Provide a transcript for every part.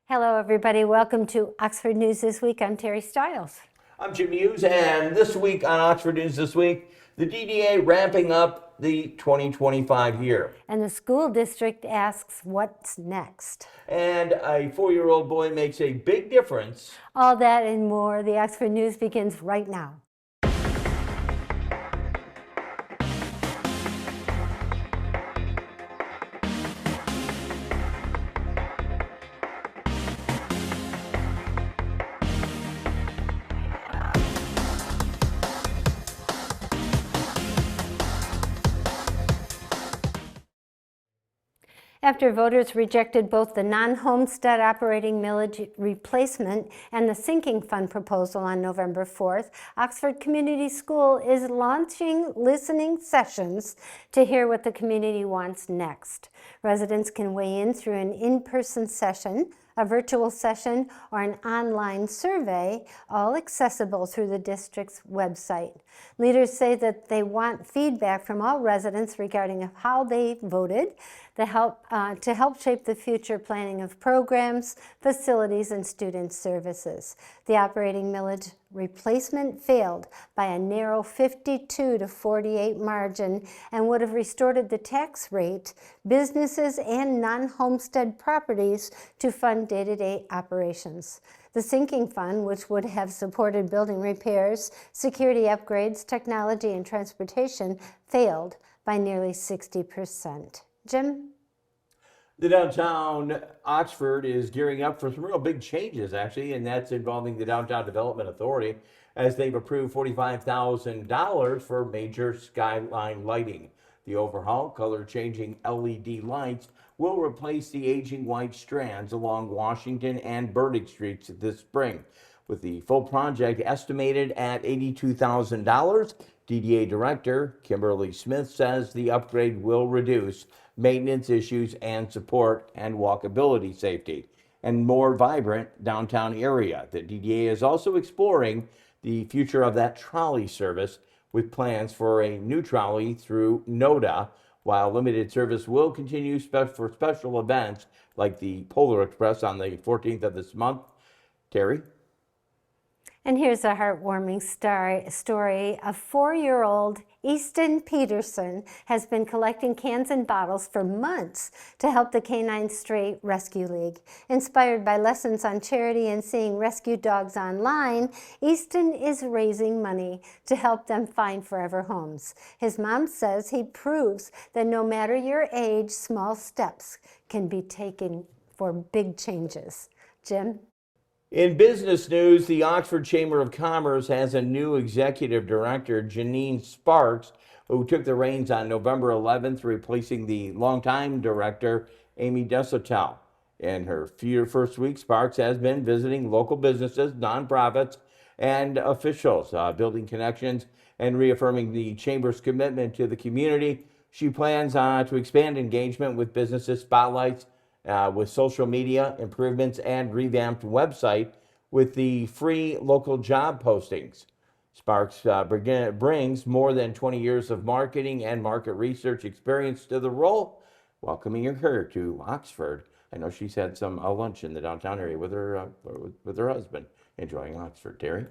Hello, everybody. Welcome to Oxford News This Week. I'm Terry Stiles. I'm Jim Hughes, and this week on Oxford News This Week, the DDA ramping up the 2025 year. And the school district asks, what's next? And a 4-year-old boy makes a big difference. All that and more. The Oxford News begins right now. After voters rejected both the non-homestead operating millage replacement and the sinking fund proposal on November 4th, Oxford Community School is launching listening sessions to hear what the community wants next. Residents can weigh in through an in-person session, a virtual session, or an online survey, all accessible through the district's website. Leaders say that they want feedback from all residents regarding how they voted to help shape the future planning of programs, facilities, and student services. The operating millage replacement failed by a narrow 52 to 48 margin and would have restored the tax rate, businesses, and non-homestead properties to fund day-to-day operations. The sinking fund, which would have supported building repairs, security upgrades, technology, and transportation, failed by nearly 60%. Jim? The downtown Oxford is gearing up for some real big changes, actually, and that's involving the Downtown Development Authority as they've approved $45,000 for major skyline lighting. The overhaul, color-changing LED lights, will replace the aging white strands along Washington and Burdick Streets this spring. With the full project estimated at $82,000, DDA Director Kimberly Smith says the upgrade will reduce maintenance issues and support and walkability safety and more vibrant downtown area. The DDA is also exploring the future of that trolley service with plans for a new trolley through NODA, while limited service will continue for special events like the Polar Express on the 14th of this month. Terry? And here's a heartwarming story. A 4-year-old Easton Peterson has been collecting cans and bottles for months to help the Canine Stray Rescue League. Inspired by lessons on charity and seeing rescue dogs online, Easton is raising money to help them find forever homes. His mom says he proves that no matter your age, small steps can be taken for big changes. Jim? In business news, the Oxford Chamber of Commerce has a new executive director, Janine Sparks, who took the reins on November 11th, replacing the longtime director, Amy Desautels. In her first week, Sparks has been visiting local businesses, nonprofits, and officials, building connections and reaffirming the Chamber's commitment to the community. She plans to expand engagement with businesses, spotlights, with social media improvements and revamped website with the free local job postings. Sparks brings more than 20 years of marketing and market research experience to the role. Welcoming her to Oxford. I know she's had some lunch in the downtown area with her husband, enjoying Oxford. Terry?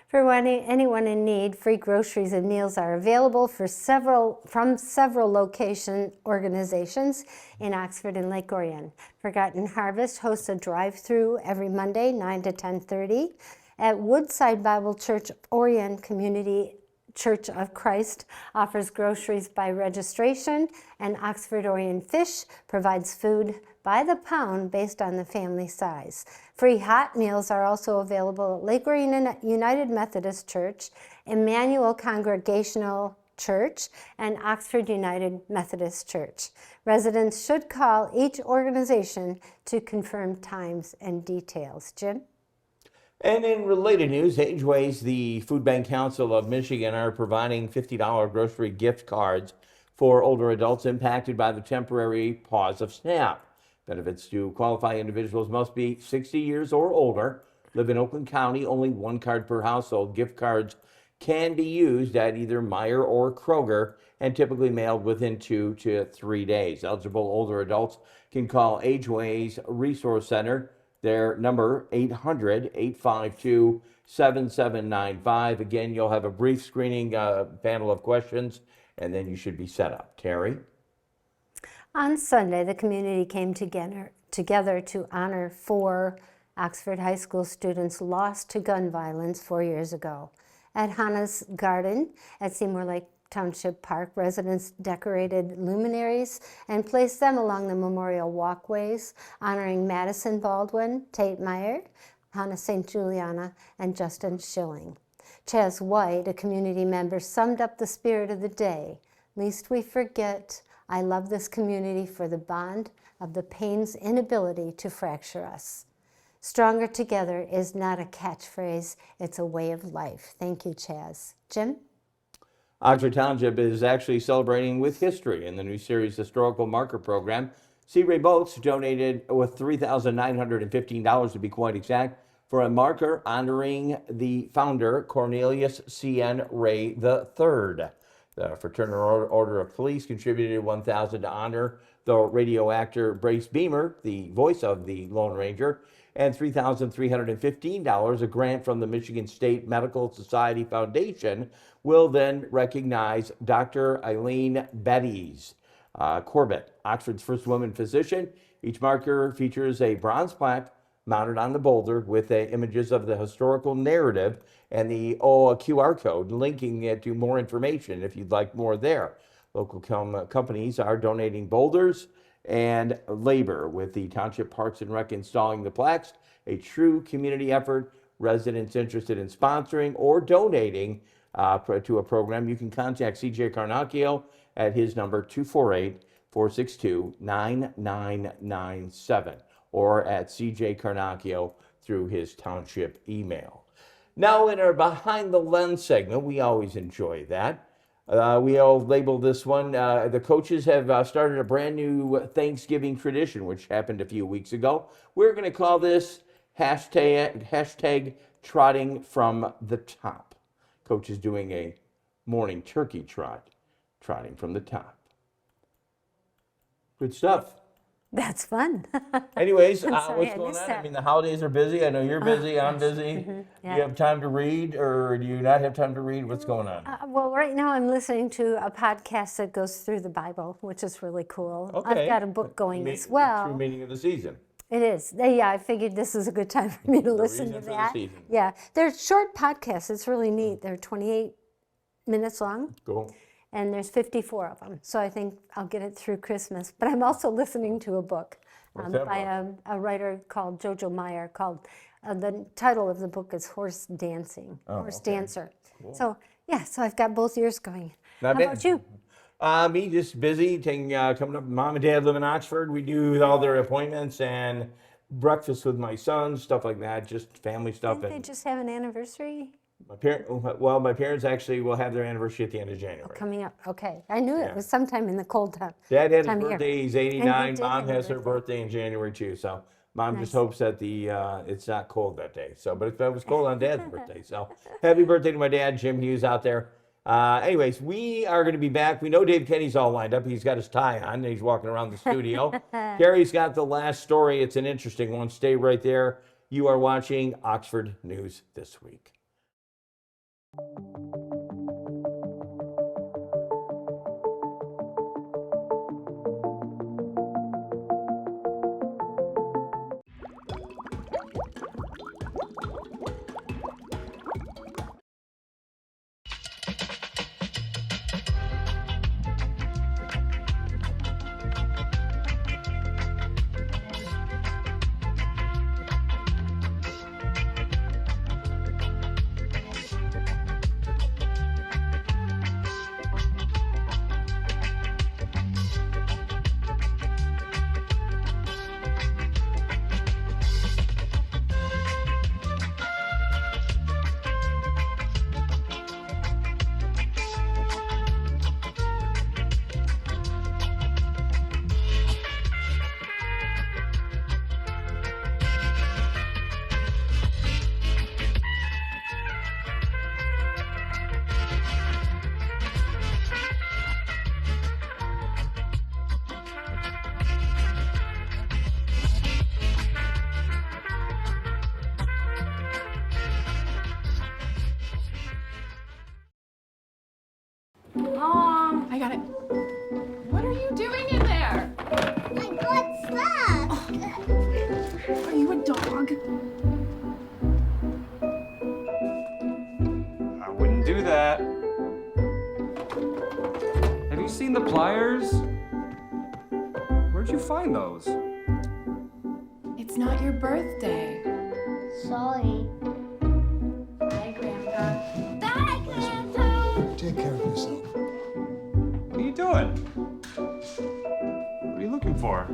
For anyone in need, free groceries and meals are available from several location organizations in Oxford and Lake Orion. Forgotten Harvest hosts a drive-through every Monday, 9 to 10:30. At Woodside Bible Church, Orion Community Church of Christ offers groceries by registration, and Oxford Orion Fish provides food by the pound based on the family size. Free hot meals are also available at Lake Orion United Methodist Church, Emmanuel Congregational Church, and Oxford United Methodist Church. Residents should call each organization to confirm times and details. Jim? And in related news, Ageways, the Food Bank Council of Michigan, are providing $50 grocery gift cards for older adults impacted by the temporary pause of SNAP. Benefits to qualify individuals must be 60 years or older, live in Oakland County, only one card per household. Gift cards can be used at either Meijer or Kroger and typically mailed within 2 to 3 days. Eligible older adults can call Ageways Resource Center. Their number 800-852-7795. Again, you'll have a brief screening panel of questions, and then you should be set up. Terry? On Sunday, the community came together to honor 4 Oxford High School students lost to gun violence 4 years ago. At Hannah's Garden at Seymour Lake Township Park, residents decorated luminaries and placed them along the memorial walkways, honoring Madison Baldwin, Tate Meyer, Hannah St. Juliana, and Justin Schilling. Chaz White, a community member, summed up the spirit of the day. Least we forget, I love this community for the bond of the pain's inability to fracture us. Stronger together is not a catchphrase, it's a way of life. Thank you, Chaz. Jim? Oxford Township is actually celebrating with history in the new series Historical Marker Program. Sea Ray Boats donated with $3,915 to be quite exact for a marker honoring the founder, Cornelius C.N. Ray III. The Fraternal Order of Police contributed $1,000 to honor the radio actor Brace Beamer, the voice of the Lone Ranger, and $3,315, a grant from the Michigan State Medical Society Foundation, will then recognize Dr. Eileen Betties Corbett, Oxford's first woman physician. Each marker features a bronze plaque mounted on the boulder with images of the historical narrative and the QR code linking it to more information if you'd like more there. Local companies are donating boulders and labor, with the Township Parks and Rec installing the plaques, a true community effort. Residents interested in sponsoring or donating to a program, you can contact CJ Carnacchio at his number 248-462-9997 or at CJ Carnacchio through his township email. Now, in our Behind the Lens segment, we always enjoy that. We all labeled this one. The coaches have started a brand new Thanksgiving tradition, which happened a few weeks ago. We're going to call this hashtag trotting from the top. Coach is doing a morning turkey trotting from the top. Good stuff. That's fun. Anyways, sorry, what's I going missed on? that. I mean, the holidays are busy. I know you're busy. I'm busy. Yeah. Do you have time to read, or do you not have time to read? What's going on? Well, right now I'm listening to a podcast that goes through the Bible, which is really cool. Okay. I've got a book going as True well. meaning of the season. It is. Yeah, I figured this is a good time for me to listen to reason for the that. season. Yeah, they're short podcasts. It's really neat. They're 28 minutes long. Cool. And there's 54 of them. So I think I'll get it through Christmas. But I'm also listening to a book What's that by a writer called Jojo Meyer called, the title of the book is Horse Dancing, Horse okay. Dancer. Cool. So, yeah, so I've got both ears going. Not How bad. about you? Me just busy, coming up. Mom and Dad live in Oxford. We do all their appointments and breakfast with my sons, stuff like that, just family stuff. Didn't they just have an anniversary My parents actually will have their anniversary at the end of January. coming up? Okay, I knew Yeah. it was sometime in the cold time. Dad had his time of year. birthday. He's And 89. he did Mom have a has her birthday. birthday in January too. So Mom just Nice. hopes that it's not cold that day. So, but it was cold on Dad's birthday. So happy birthday to my dad, Jim Hughes, out there. Anyways, we are going to be back. We know Dave Kenny's all lined up. He's got his tie on. And he's walking around the studio. Carrie's got the last story. It's an interesting one. Stay right there. You are watching Oxford News This Week. I got it. What are you doing in there? I got stuck. Are you a dog? I wouldn't do that. Have you seen the pliers? Where'd you find those? It's not your birthday. Sorry. Bye, Grandpa. Bye, Grandpa. Take care of yourself. What are you doing? What are you looking for?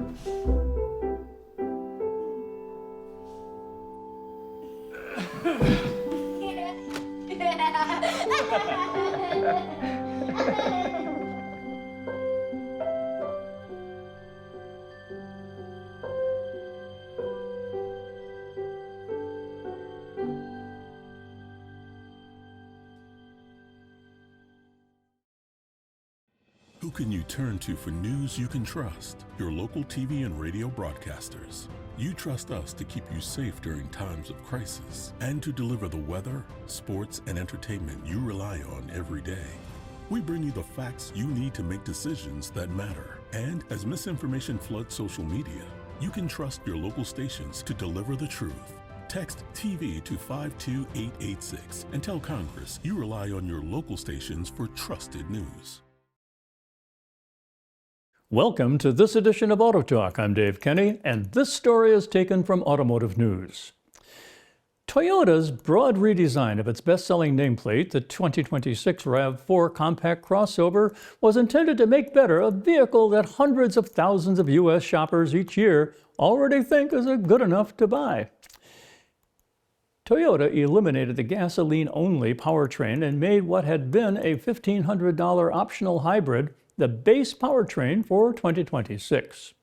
Who can you turn to for news you can trust? Your local TV and radio broadcasters. You trust us to keep you safe during times of crisis and to deliver the weather, sports, and entertainment you rely on every day. We bring you the facts you need to make decisions that matter. And as misinformation floods social media, you can trust your local stations to deliver the truth. Text TV to 52886 and tell Congress you rely on your local stations for trusted news. Welcome to this edition of Auto Talk. I'm Dave Kenny, and this story is taken from Automotive News. Toyota's broad redesign of its best-selling nameplate, the 2026 RAV4 compact crossover, was intended to make better a vehicle that hundreds of thousands of U.S. shoppers each year already think is good enough to buy. Toyota eliminated the gasoline-only powertrain and made what had been a $1,500 optional hybrid the base powertrain for 2026.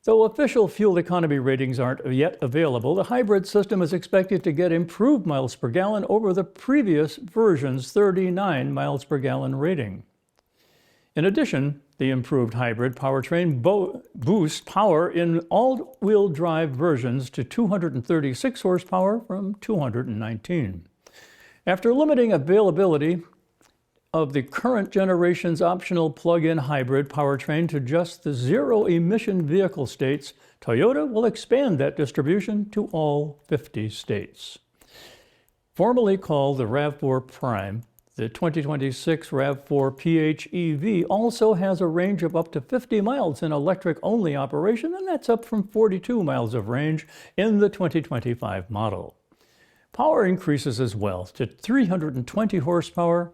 Though official fuel economy ratings aren't yet available, the hybrid system is expected to get improved miles per gallon over the previous version's 39 miles per gallon rating. In addition, the improved hybrid powertrain boosts power in all-wheel drive versions to 236 horsepower from 219. After limiting availability of the current generation's optional plug-in hybrid powertrain to just the zero-emission vehicle states, Toyota will expand that distribution to all 50 states. Formerly called the RAV4 Prime, the 2026 RAV4 PHEV also has a range of up to 50 miles in electric-only operation, and that's up from 42 miles of range in the 2025 model. Power increases as well to 320 horsepower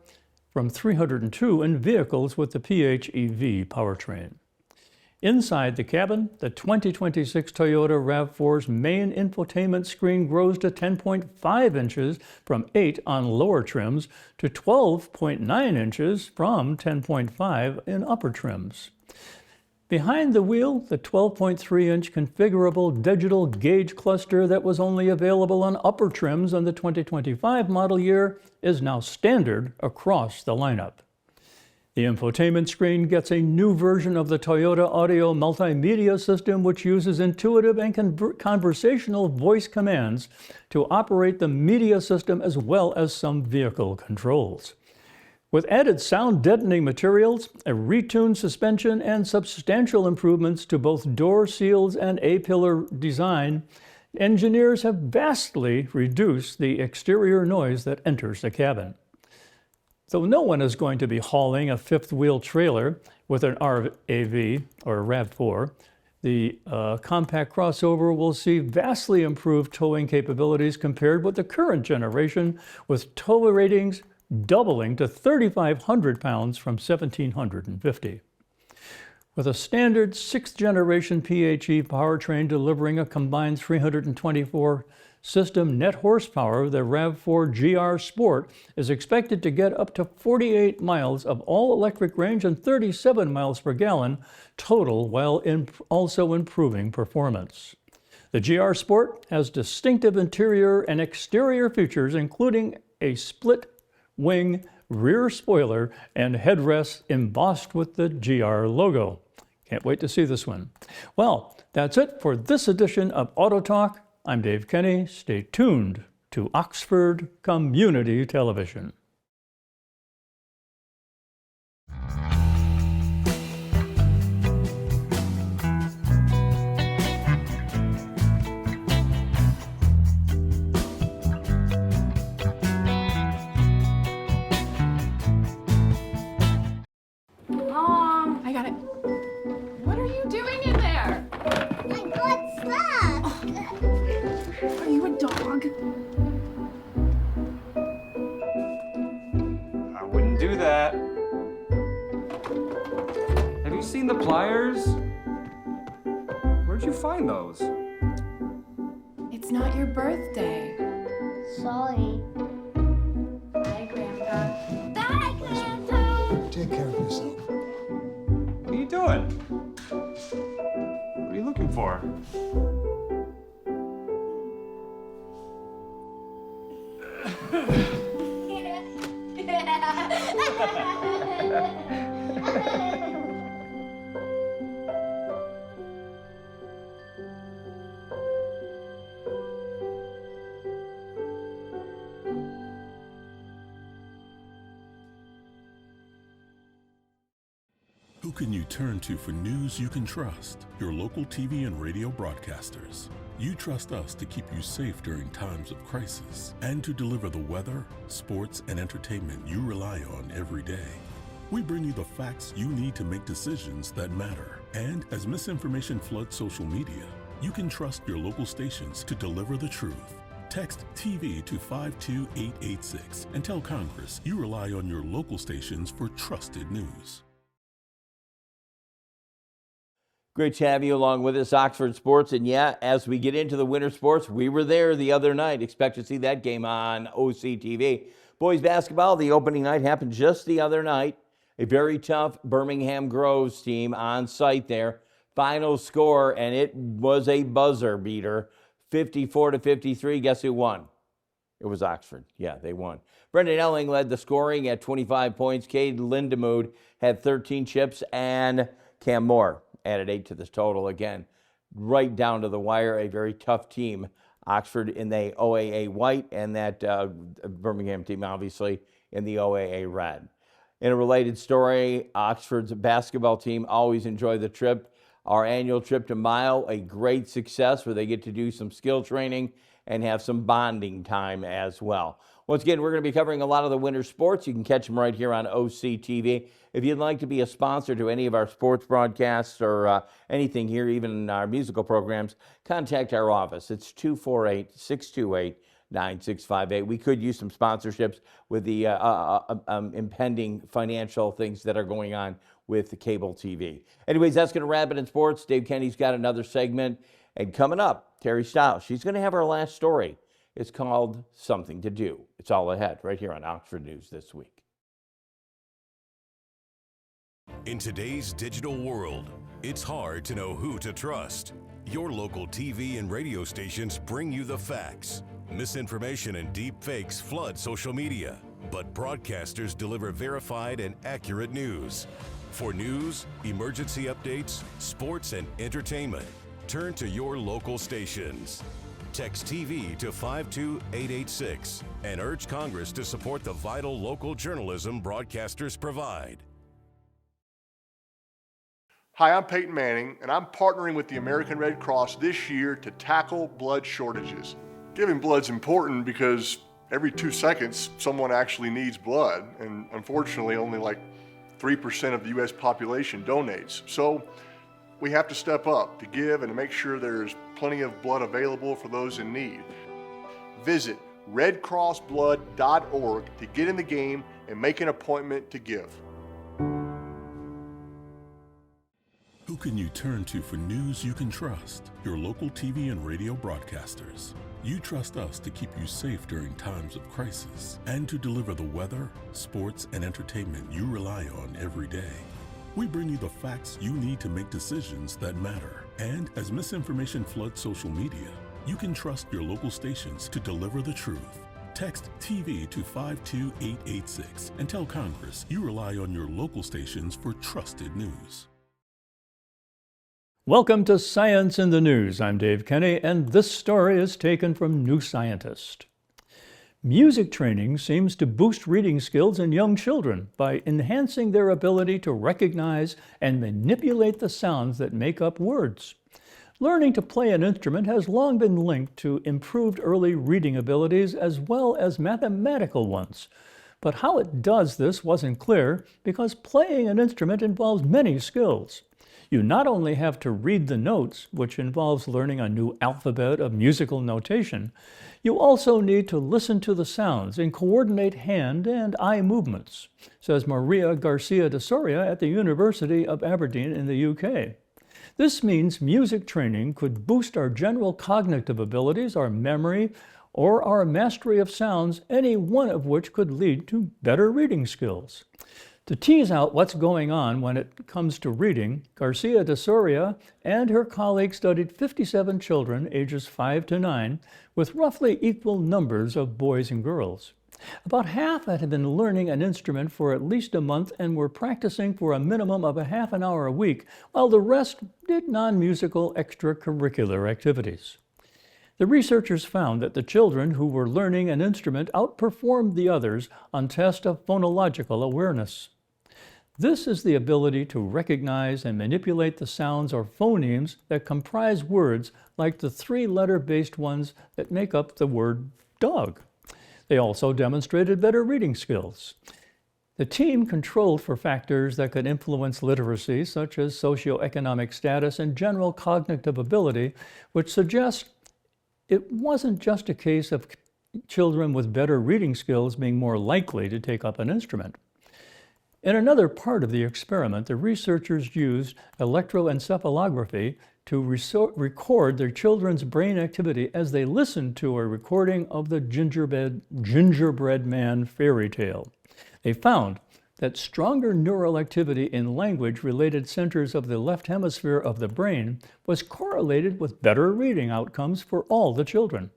from 302 in vehicles with the PHEV powertrain. Inside the cabin, the 2026 Toyota RAV4's main infotainment screen grows to 10.5 inches from 8 on lower trims to 12.9 inches from 10.5 in upper trims. Behind the wheel, the 12.3-inch configurable digital gauge cluster that was only available on upper trims on the 2025 model year is now standard across the lineup. The infotainment screen gets a new version of the Toyota Audio multimedia system, which uses intuitive and conversational voice commands to operate the media system as well as some vehicle controls. With added sound deadening materials, a retuned suspension, and substantial improvements to both door seals and A-pillar design, engineers have vastly reduced the exterior noise that enters the cabin. Though no one is going to be hauling a fifth-wheel trailer with an RAV or RAV4, the compact crossover will see vastly improved towing capabilities compared with the current generation, with tow ratings doubling to 3,500 pounds from 1,750. With a standard 6th-generation PHEV powertrain delivering a combined 324 system net horsepower, the RAV4 GR Sport is expected to get up to 48 miles of all-electric range and 37 miles per gallon total, while also improving performance. The GR Sport has distinctive interior and exterior features, including a split wing, rear spoiler, and headrests embossed with the GR logo. Can't wait to see this one. Well, that's it for this edition of Auto Talk. I'm Dave Kenny. Stay tuned to Oxford Community Television. dog. I wouldn't do that. Have you seen the pliers? Where'd you find those? It's not your birthday. Sorry. Bye, Grandpa. Bye, Grandpa. Take care of yourself. What are you doing? What are you looking for? Who can you turn to for news you can trust? Your local TV and radio broadcasters. You trust us to keep you safe during times of crisis and to deliver the weather, sports, and entertainment you rely on every day. We bring you the facts you need to make decisions that matter. And as misinformation floods social media, you can trust your local stations to deliver the truth. Text TV to 52886 and tell Congress you rely on your local stations for trusted news. Great to have you along with us, Oxford Sports. And yeah, as we get into the winter sports, we were there the other night. Expect to see that game on OCTV. Boys basketball, the opening night happened just the other night. A very tough Birmingham Groves team on site there. Final score, and it was a buzzer beater, 54-53. Guess who won? It was Oxford. Yeah, they won. Brendan Elling led the scoring at 25 points. Cade Lindemood had 13 chips, and Cam Moore added 8 to this total. Again, right down to the wire, a very tough team. Oxford in the OAA white, and that Birmingham team obviously in the OAA red. In a related story, Oxford's basketball team always enjoy the trip. Our annual trip to Mile, a great success where they get to do some skill training and have some bonding time as well. Once again, we're going to be covering a lot of the winter sports. You can catch them right here on OCTV. If you'd like to be a sponsor to any of our sports broadcasts or anything here, even in our musical programs, contact our office. It's 248-628-9658. We could use some sponsorships with the impending financial things that are going on with the cable TV. Anyways, that's going to wrap it in sports. Dave Kenny's got another segment. And coming up, Terry Stiles. She's going to have our last story. It's called Something to Do. It's all ahead right here on Oxford News This Week. In today's digital world, it's hard to know who to trust. Your local TV and radio stations bring you the facts. Misinformation and deep fakes flood social media, but broadcasters deliver verified and accurate news. For news, emergency updates, sports, and entertainment, turn to your local stations. Text TV to 52886 and urge Congress to support the vital local journalism broadcasters provide. Hi, I'm Peyton Manning, and I'm partnering with the American Red Cross this year to tackle blood shortages. Giving blood's important because every 2 seconds, someone actually needs blood, and unfortunately, only like 3% of the U.S. population donates. So we have to step up to give and to make sure there's plenty of blood available for those in need. Visit redcrossblood.org to get in the game and make an appointment to give. Who can you turn to for news you can trust? Your local TV and radio broadcasters. You trust us to keep you safe during times of crisis and to deliver the weather, sports, and entertainment you rely on every day. We bring you the facts you need to make decisions that matter. And as misinformation floods social media, you can trust your local stations to deliver the truth. Text TV to 52886 and tell Congress you rely on your local stations for trusted news. Welcome to Science in the News. I'm Dave Kenny, and this story is taken from New Scientist. Music training seems to boost reading skills in young children by enhancing their ability to recognize and manipulate the sounds that make up words. Learning to play an instrument has long been linked to improved early reading abilities as well as mathematical ones. But how it does this wasn't clear because playing an instrument involves many skills. You not only have to read the notes, which involves learning a new alphabet of musical notation, you also need to listen to the sounds and coordinate hand and eye movements, says Maria Garcia de Soria at the University of Aberdeen in the UK. This means music training could boost our general cognitive abilities, our memory, or our mastery of sounds, any one of which could lead to better reading skills. To tease out what's going on when it comes to reading, Garcia de Soria and her colleagues studied 57 children ages 5 to 9 with roughly equal numbers of boys and girls. About half had been learning an instrument for at least a month and were practicing for a minimum of a half an hour a week, while the rest did non-musical extracurricular activities. The researchers found that the children who were learning an instrument outperformed the others on tests of phonological awareness. This is the ability to recognize and manipulate the sounds or phonemes that comprise words like the three-letter-based ones that make up the word dog. They also demonstrated better reading skills. The team controlled for factors that could influence literacy, such as socioeconomic status and general cognitive ability, which suggests it wasn't just a case of children with better reading skills being more likely to take up an instrument. In another part of the experiment, the researchers used electroencephalography to record their children's brain activity as they listened to a recording of the gingerbread man fairy tale. They found that stronger neural activity in language-related centers of the left hemisphere of the brain was correlated with better reading outcomes for all the children.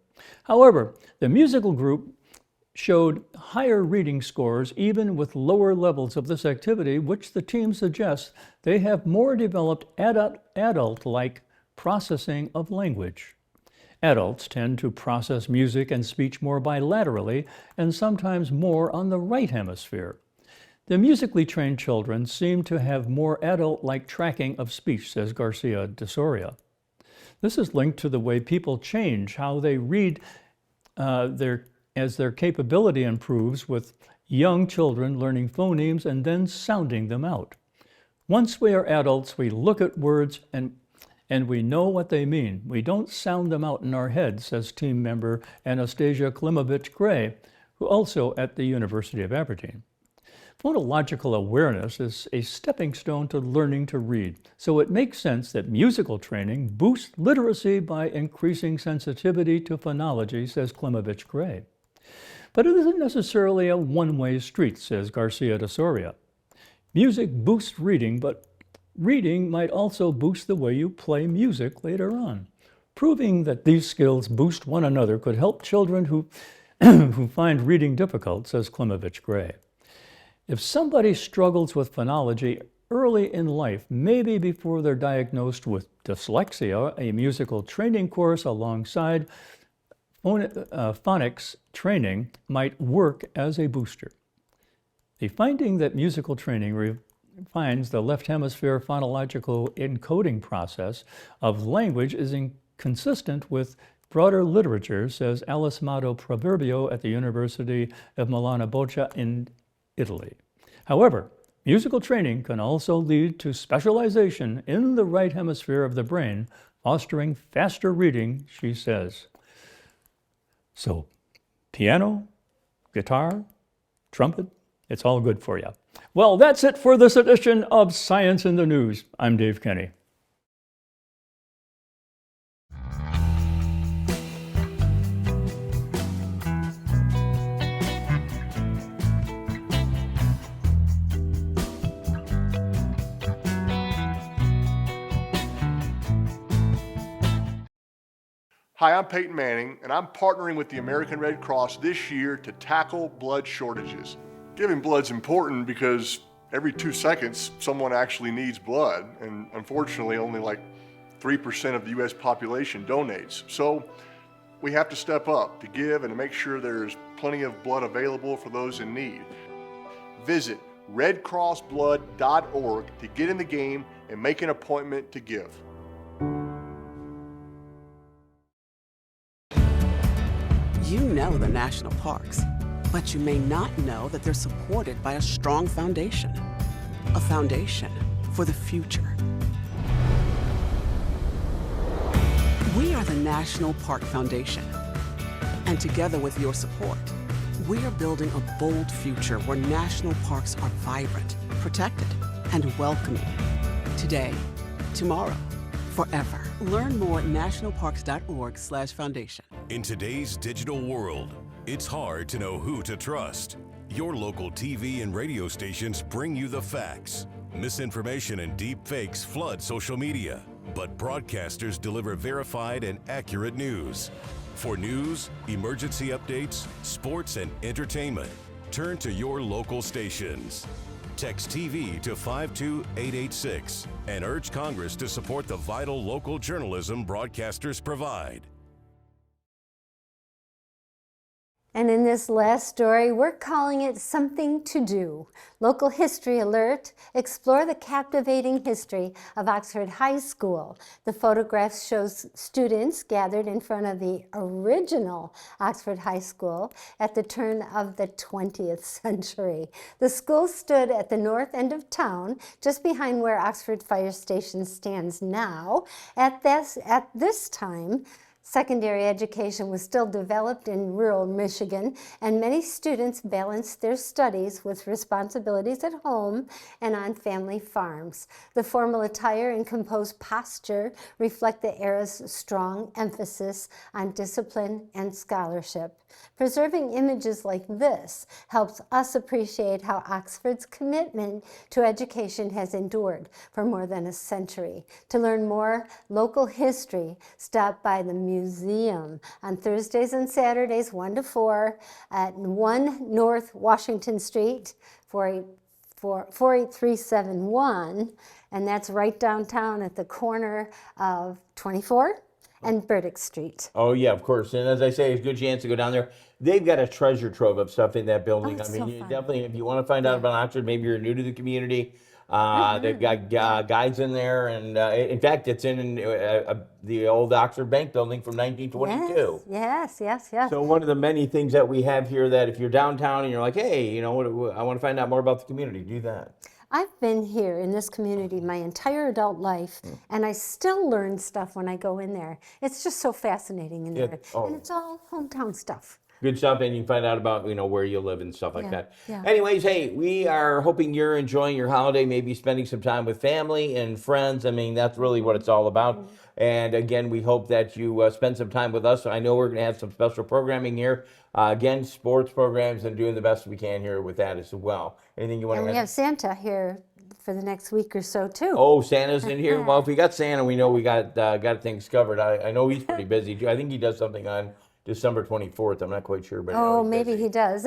However, the musical group showed higher reading scores even with lower levels of this activity, which the team suggests they have more developed adult-like processing of language. Adults tend to process music and speech more bilaterally and sometimes more on the right hemisphere. The musically trained children seem to have more adult-like tracking of speech, says Garcia de Soria. This is linked to the way people change how they read as their capability improves, with young children learning phonemes and then sounding them out. Once we are adults, we look at words and we know what they mean. We don't sound them out in our heads, says team member Anastasia Klimovich-Gray, who also at the University of Aberdeen. Phonological awareness is a stepping stone to learning to read, so it makes sense that musical training boosts literacy by increasing sensitivity to phonology, says Klimovich-Gray. But it isn't necessarily a one-way street, says Garcia de Soria. Music boosts reading, but reading might also boost the way you play music later on. Proving that these skills boost one another could help children who find reading difficult, says Klimovich-Gray. If somebody struggles with phonology early in life, maybe before they're diagnosed with dyslexia, a musical training course alongside phonics training might work as a booster. The finding that musical training refines the left hemisphere phonological encoding process of language is consistent with broader literature, says Alice Mato Proverbio at the University of Milano Bocca in Italy. However, musical training can also lead to specialization in the right hemisphere of the brain, fostering faster reading, she says. So, piano, guitar, trumpet, it's all good for you. Well, that's it for this edition of Science in the News. I'm Dave Kenny. Hi, I'm Peyton Manning, and I'm partnering with the American Red Cross this year to tackle blood shortages. Giving blood's important because every 2 seconds, someone actually needs blood, and unfortunately, only like 3% of the U.S. population donates. So we have to step up to give and to make sure there's plenty of blood available for those in need. Visit redcrossblood.org to get in the game and make an appointment to give. You know the national parks, but you may not know that they're supported by a strong foundation. A foundation for the future. We are the National Park Foundation. And together with your support, we are building a bold future where national parks are vibrant, protected, and welcoming. Today, tomorrow, forever. Learn more at nationalparks.org/foundation. In today's digital world, it's hard to know who to trust. Your local TV and radio stations bring you the facts. Misinformation and deep fakes flood social media, but broadcasters deliver verified and accurate news. For news, emergency updates, sports, and entertainment, turn to your local stations. Text TV to 52886 and urge Congress to support the vital local journalism broadcasters provide. And in this last story, we're calling it Something to Do. Local History Alert, explore the captivating history of Oxford High School. The photograph shows students gathered in front of the original Oxford High School at the turn of the 20th century. The school stood at the north end of town, just behind where Oxford Fire Station stands now. At this time, secondary education was still developed in rural Michigan, and many students balanced their studies with responsibilities at home and on family farms. The formal attire and composed posture reflect the era's strong emphasis on discipline and scholarship. Preserving images like this helps us appreciate how Oxford's commitment to education has endured for more than a century. To learn more local history, stop by the museum on Thursdays and Saturdays, 1 to 4, at 1 North Washington Street, 48371, and that's right downtown at the corner of 24 and Burdick Street. Oh, yeah, of course. And as I say, it's a good chance to go down there. They've got a treasure trove of stuff in that building. Oh, it's I mean, so you fun. definitely, if you want to find out about Oxford, maybe you're new to the community, they've got guides in there. And in fact, it's in the old Oxford Bank building from 1922. Yes. So one of the many things that we have here that if you're downtown and you're like, hey, you know, I want to find out more about the community, do that. I've been here in this community my entire adult life, and I still learn stuff when I go in there. It's just so fascinating in there. And it's all hometown stuff. Good stuff, and you can find out about, you know, where you live and stuff like that. Yeah. Anyways, hey, we are hoping you're enjoying your holiday, maybe spending some time with family and friends. I mean, that's really what it's all about. And again, we hope that you spend some time with us. I know we're going to have some special programming here. Again, sports programs, and doing the best we can here with that as well. Anything you want And to we add? have Santa here for the next week or so, too. Oh, Santa's in here. Well, if we got Santa, we know we got things covered. I know he's pretty busy. I think he does something on December 24th. I'm not quite sure, but I know he's Maybe busy. he does.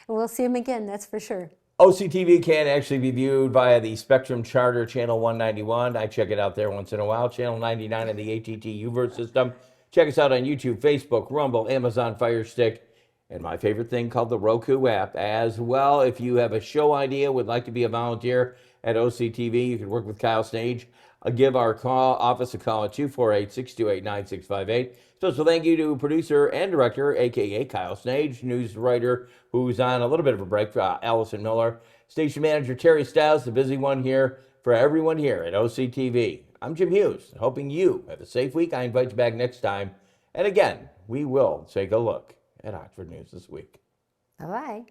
We'll see him again, that's for sure. OCTV can actually be viewed via the Spectrum Charter Channel 191. I check it out there once in a while. Channel 99 in the AT&T U-verse system. Check us out on YouTube, Facebook, Rumble, Amazon Fire Stick, and my favorite thing called the Roku app as well. If you have a show idea, would like to be a volunteer at OCTV, you can work with Kyle Stage. Give our office a call at 248-628-9658. Special thank you to producer and director, a.k.a. Kyle Snage, news writer who's on a little bit of a break, Allison Miller, station manager Terry Stiles, the busy one here for everyone here at OCTV. I'm Jim Hughes, hoping you have a safe week. I invite you back next time. And again, we will take a look at Oxford News this week. Bye-bye.